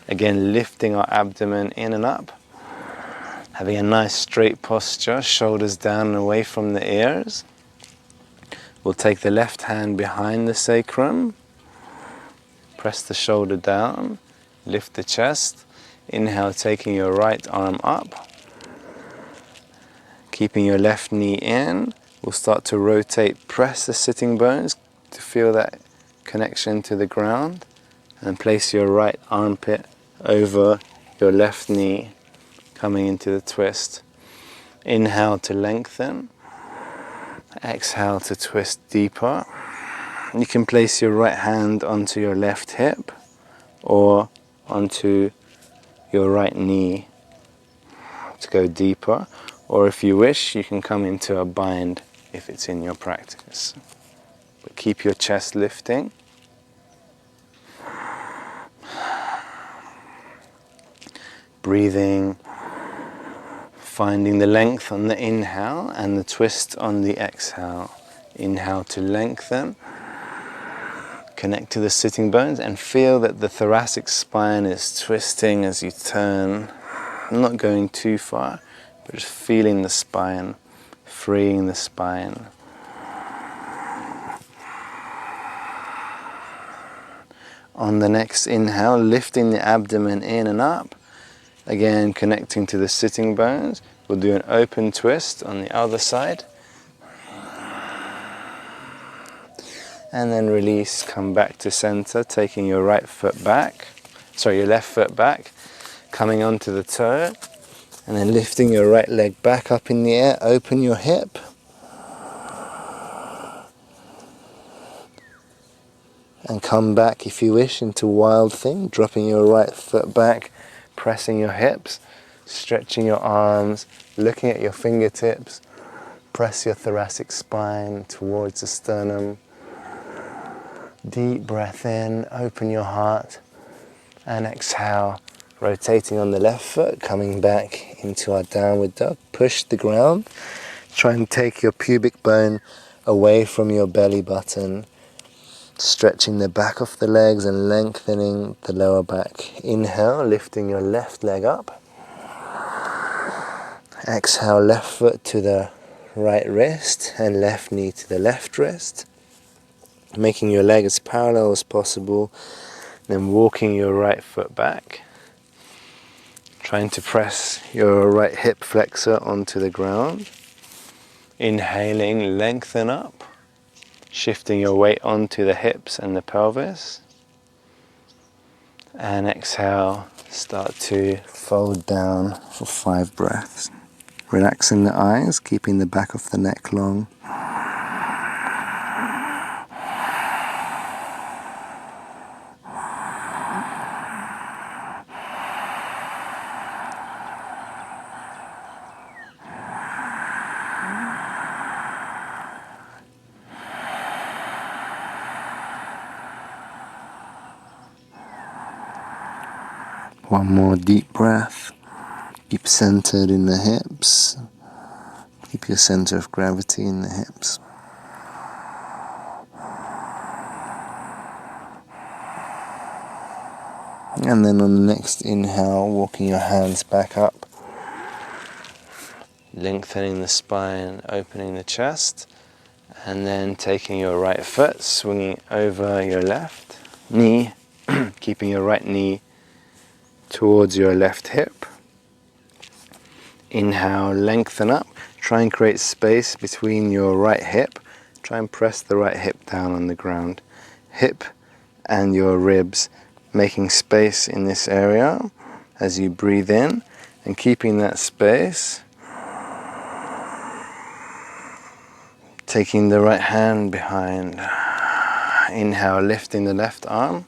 Again, lifting our abdomen in and up, having a nice straight posture, shoulders down and away from the ears. We'll take the left hand behind the sacrum, press the shoulder down, lift the chest. Inhale, taking your right arm up, keeping your left knee in. We'll start to rotate, press the sitting bones to feel that connection to the ground, and place your right armpit over your left knee, coming into the twist. Inhale to lengthen, exhale to twist deeper. You can place your right hand onto your left hip or onto your right knee to go deeper, or if you wish, you can come into a bind if it's in your practice. But keep your chest lifting. Breathing, finding the length on the inhale and the twist on the exhale. Inhale to lengthen, connect to the sitting bones and feel that the thoracic spine is twisting as you turn. Not going too far, but just feeling the spine, freeing the spine. On the next inhale, lifting the abdomen in and up. Again, connecting to the sitting bones. We'll do an open twist on the other side. And then release, come back to center, taking your right foot back. Your left foot back, coming onto the toe. And then lifting your right leg back up in the air, open your hip. And come back, if you wish, into Wild Thing, dropping your right foot back, pressing your hips, stretching your arms, looking at your fingertips. Press your thoracic spine towards the sternum. Deep breath in, open your heart, and exhale, rotating on the left foot, coming back into our downward dog. Push the ground, try and take your pubic bone away from your belly button, stretching the back of the legs and lengthening the lower back. Inhale, lifting your left leg up. Exhale, left foot to the right wrist and left knee to the left wrist. Making your leg as parallel as possible, then walking your right foot back, trying to press your right hip flexor onto the ground. Inhaling, lengthen up, shifting your weight onto the hips and the pelvis, and exhale, start to fold down for 5 breaths, relaxing the eyes, keeping the back of the neck long. One more deep breath. Keep centered in the hips. Keep your center of gravity in the hips. And then on the next inhale, walking your hands back up. Lengthening the spine, opening the chest. And then taking your right foot, swinging over your left knee, keeping your right knee towards your left hip. Inhale, lengthen up. Try and create space between your right hip. Try and press the right hip down on the ground. Hip and your ribs, making space in this area as you breathe in and keeping that space. Taking the right hand behind. Inhale, lifting the left arm.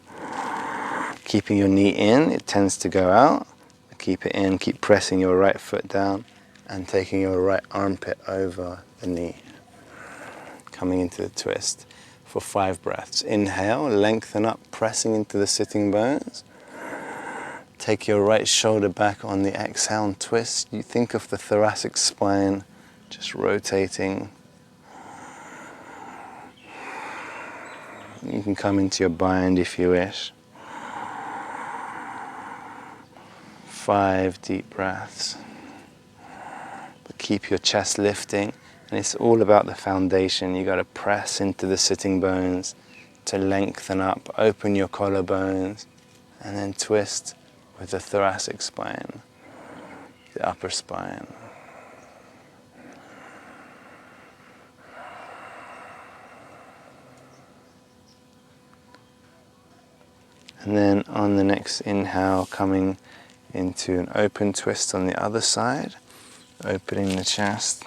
Keeping your knee in, it tends to go out. Keep it in, keep pressing your right foot down and taking your right armpit over the knee. Coming into the twist for 5 breaths. Inhale, lengthen up, pressing into the sitting bones. Take your right shoulder back on the exhale and twist. You think of the thoracic spine just rotating. You can come into your bind if you wish. 5 deep breaths. But keep your chest lifting, and it's all about the foundation. You got to press into the sitting bones to lengthen up, open your collarbones, and then twist with the thoracic spine, the upper spine. And then on the next inhale, coming into an open twist on the other side, opening the chest,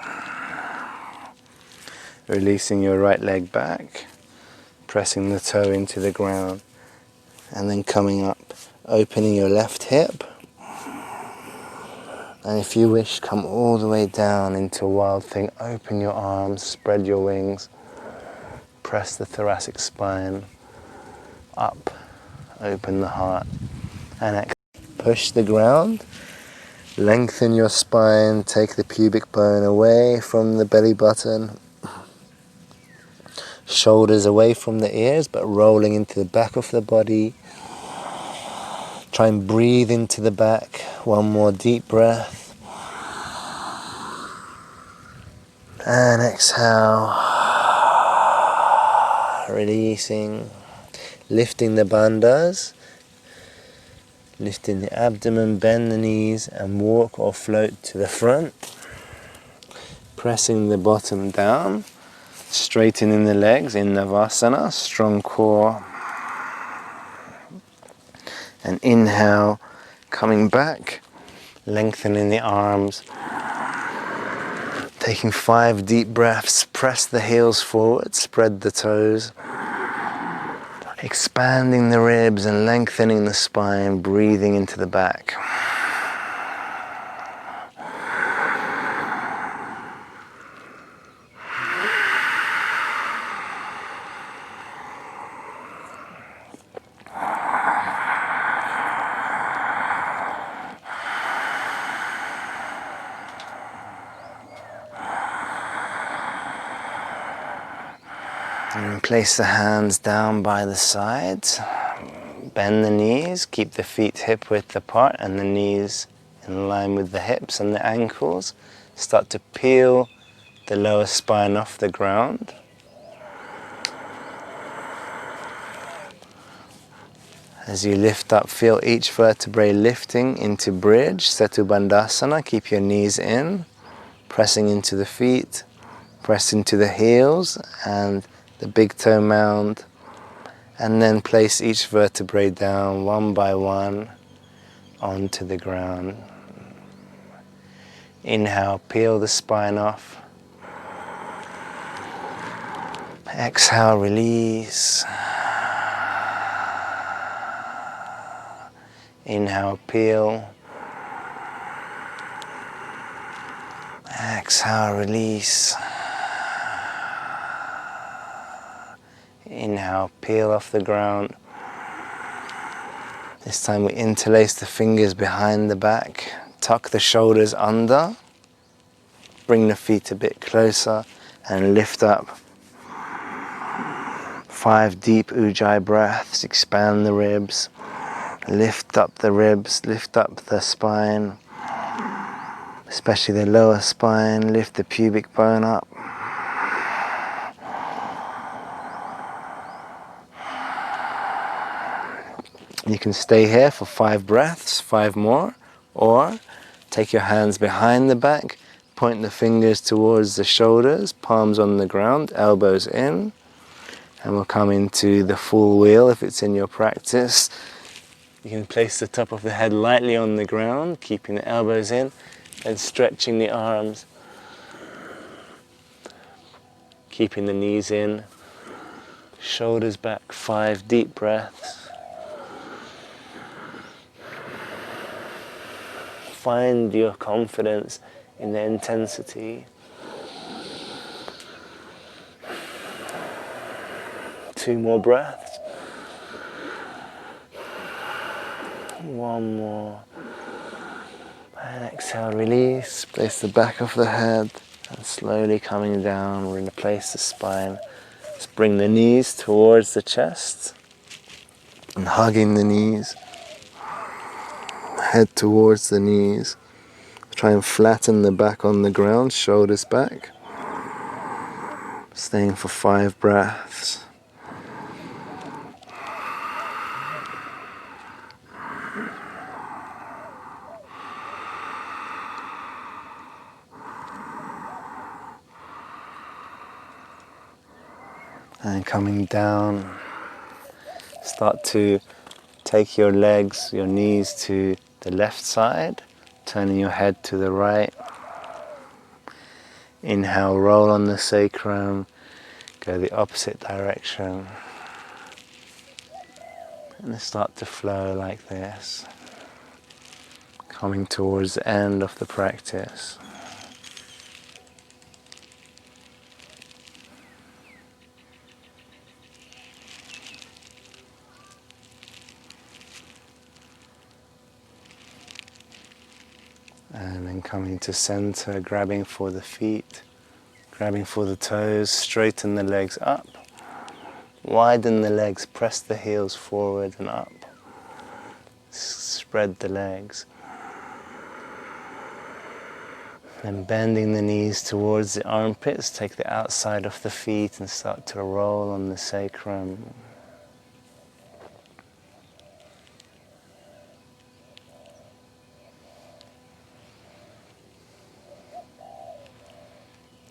releasing your right leg back, pressing the toe into the ground, and then coming up, opening your left hip, and if you wish, come all the way down into a wild thing. Open your arms, spread your wings, press the thoracic spine up, open the heart, and exhale. Push the ground, lengthen your spine, take the pubic bone away from the belly button, shoulders away from the ears but rolling into the back of the body. Try and breathe into the back. One more deep breath. And exhale, releasing, lifting the bandhas. Lifting the abdomen, bend the knees and walk or float to the front. Pressing the bottom down, straightening the legs in Navasana, strong core. And inhale, coming back, lengthening the arms. Taking 5 deep breaths, press the heels forward, spread the toes. Expanding the ribs and lengthening the spine, breathing into the back. And place the hands down by the sides. Bend the knees, keep the feet hip width apart and the knees in line with the hips and the ankles. Start to peel the lower spine off the ground. As you lift up, feel each vertebrae lifting into bridge, Setu Bandhasana. Keep your knees in, pressing into the feet, press into the heels and the big toe mound, and then place each vertebrae down one by one onto the ground. Inhale, peel the spine off. Exhale, release. Inhale, peel. Exhale, release. Inhale, peel off the ground. This time we interlace the fingers behind the back, tuck the shoulders under, bring the feet a bit closer and lift up. 5 deep Ujjayi breaths, expand the ribs, lift up the ribs, lift up the spine, especially the lower spine, lift the pubic bone up. You can stay here for 5 breaths, 5 more, or take your hands behind the back, point the fingers towards the shoulders, palms on the ground, elbows in, and we'll come into the full wheel if it's in your practice. You can place the top of the head lightly on the ground, keeping the elbows in, and stretching the arms, keeping the knees in, shoulders back, 5 deep breaths. Find your confidence in the intensity. 2 more breaths. 1 more. And exhale, release. Place the back of the head and slowly coming down, we're going to place the spine. Just bring the knees towards the chest and hugging the knees. Head towards the knees. Try and flatten the back on the ground, shoulders back. Staying for 5 breaths. And coming down, start to take your legs, your knees to the left side, turning your head to the right. Inhale, roll on the sacrum, go the opposite direction. And start to flow like this, coming towards the end of the practice. And then coming to center, grabbing for the feet, grabbing for the toes, straighten the legs up, widen the legs, press the heels forward and up, spread the legs. Then bending the knees towards the armpits, take the outside of the feet and start to roll on the sacrum.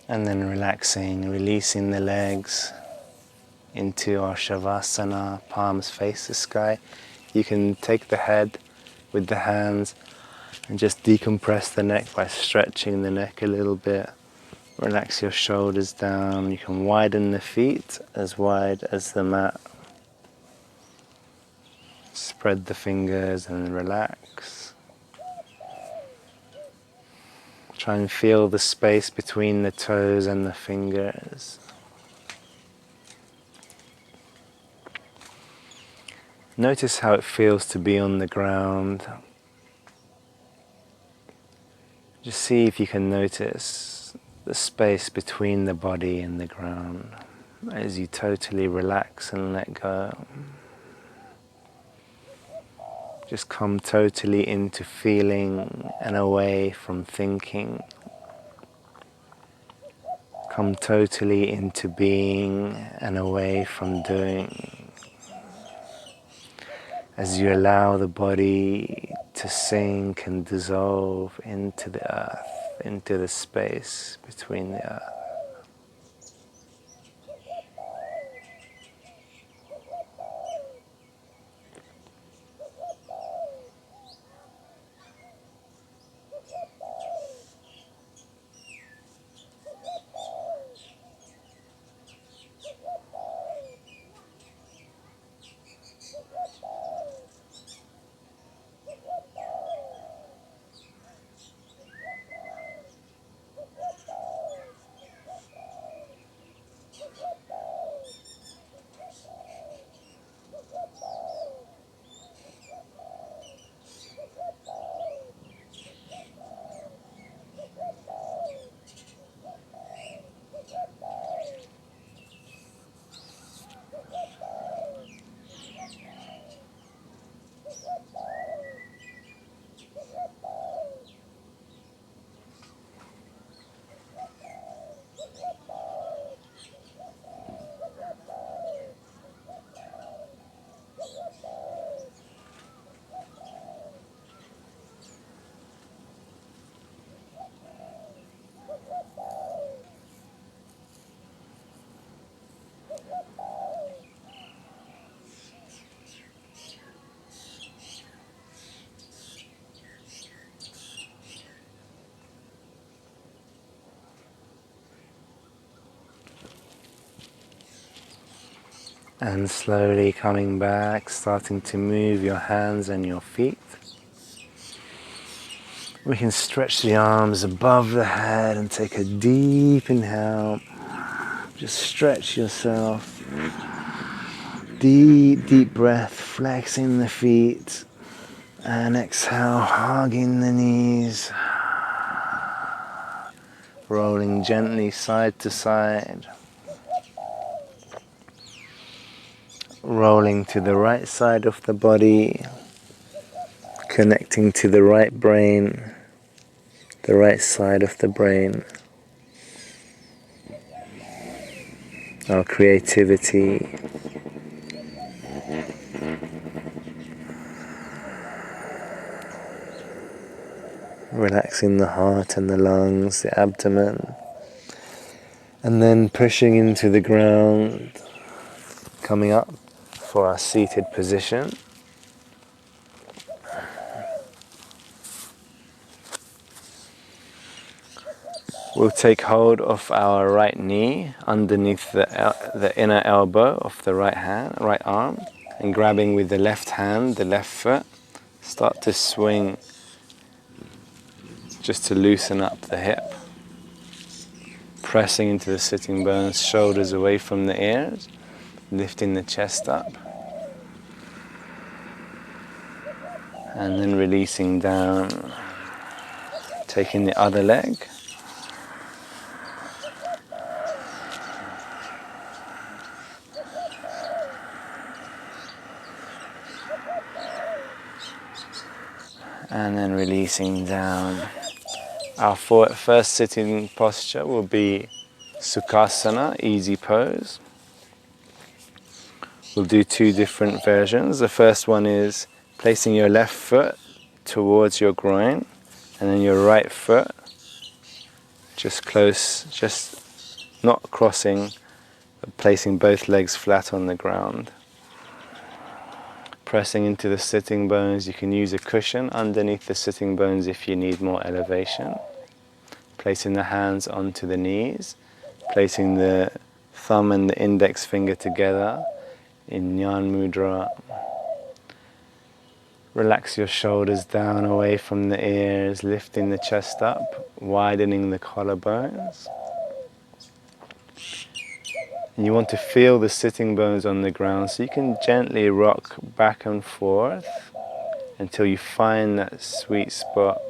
And then relaxing, releasing the legs into our Shavasana, palms face the sky. You can take the head with the hands and just decompress the neck by stretching the neck a little bit. Relax your shoulders down. You can widen the feet as wide as the mat. Spread the fingers and relax. Try and feel the space between the toes and the fingers. Notice how it feels to be on the ground. Just see if you can notice the space between the body and the ground as you totally relax and let go. Just come totally into feeling and away from thinking. Come totally into being and away from doing. As you allow the body to sink and dissolve into the earth, into the space between the earth. And slowly coming back, starting to move your hands and your feet. We can stretch the arms above the head and take a deep inhale. Just stretch yourself. Deep, deep breath, flexing the feet. And exhale, hugging the knees. Rolling gently side to side. Rolling to the right side of the body. Connecting to the right brain. The right side of the brain. Our creativity. Relaxing the heart and the lungs, the abdomen. And then pushing into the ground. Coming up for our seated position. We'll take hold of our right knee underneath the inner elbow of the right arm, and grabbing with the left hand, the left foot, start to swing just to loosen up the hip. Pressing into the sitting bones, shoulders away from the ears, lifting the chest up. And then releasing down, taking the other leg. And then releasing down. Our first sitting posture will be Sukhasana, easy pose. We'll do two different versions. The first one is placing your left foot towards your groin, and then your right foot just close, just not crossing, but placing both legs flat on the ground. Pressing into the sitting bones. You can use a cushion underneath the sitting bones if you need more elevation. Placing the hands onto the knees, placing the thumb and the index finger together in Jnana Mudra. Relax your shoulders down away from the ears, lifting the chest up, widening the collarbones. And you want to feel the sitting bones on the ground, so you can gently rock back and forth until you find that sweet spot.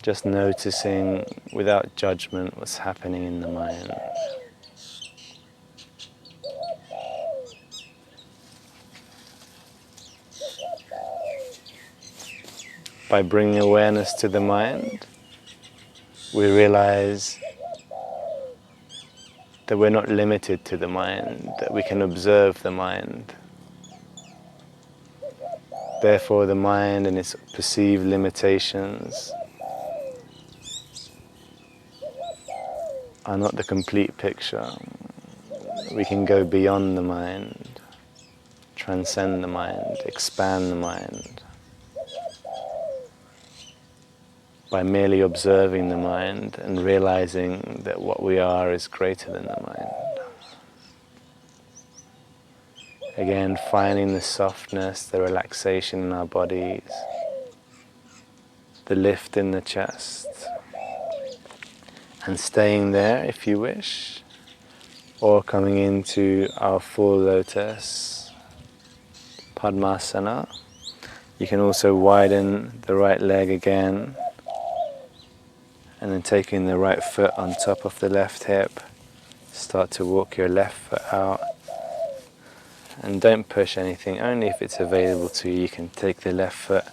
Just noticing without judgment what's happening in the mind. By bringing awareness to the mind, we realize that we're not limited to the mind, that we can observe the mind. Therefore, the mind and its perceived limitations are not the complete picture. We can go beyond the mind, transcend the mind, expand the mind by merely observing the mind and realizing that what we are is greater than the mind. Again, finding the softness, the relaxation in our bodies, the lift in the chest, and staying there if you wish, or coming into our full lotus, Padmasana. You can also widen the right leg again, and then taking the right foot on top of the left hip, start to walk your left foot out. And don't push anything, only if it's available to you. You can take the left foot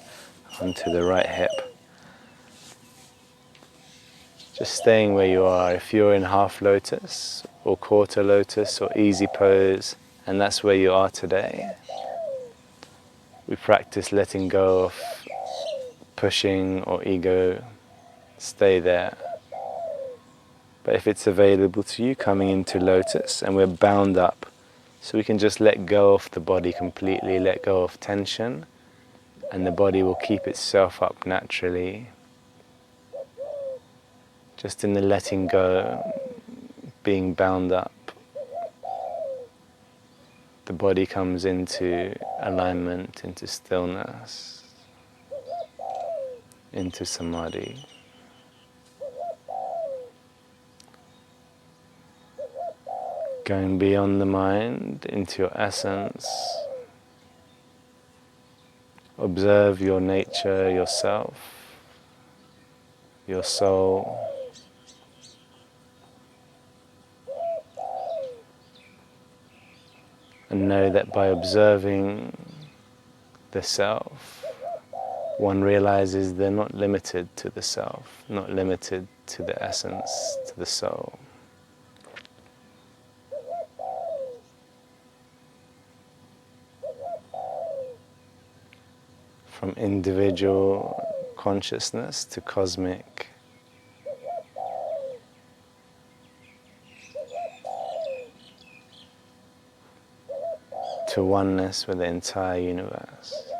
onto the right hip. Just staying where you are. If you're in half lotus or quarter lotus or easy pose, and that's where you are today, we practice letting go of pushing or ego. Stay there. But if it's available to you, coming into lotus, and we're bound up, so we can just let go of the body completely, let go of tension, and the body will keep itself up naturally. Just in the letting go, being bound up. body comes into alignment, into stillness, into samadhi. Going beyond the mind into your essence. Observe your nature, yourself, your soul. And know that by observing the self, one realizes they're not limited to the self, not limited to the essence, to the soul. From individual consciousness to cosmic, to oneness with the entire universe.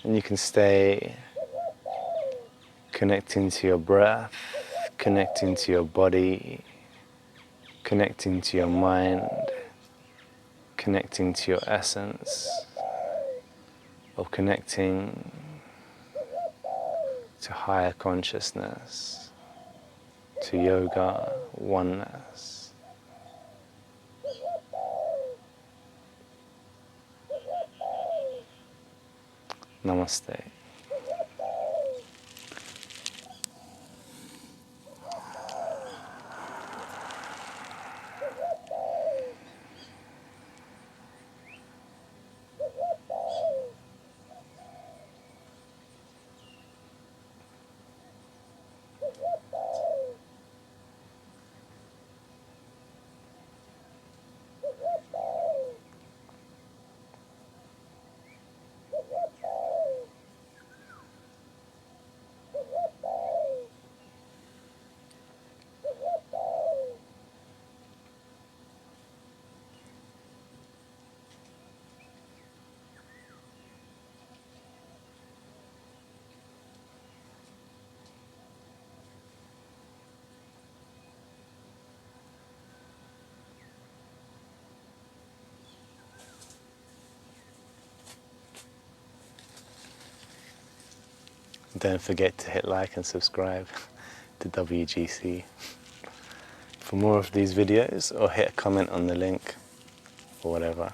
And you can stay connecting to your breath, connecting to your body, connecting to your mind, connecting to your essence, or connecting to higher consciousness, to yoga, oneness. Namaste. Don't forget to hit like and subscribe to WGC for more of these videos, or hit a comment on the link or whatever.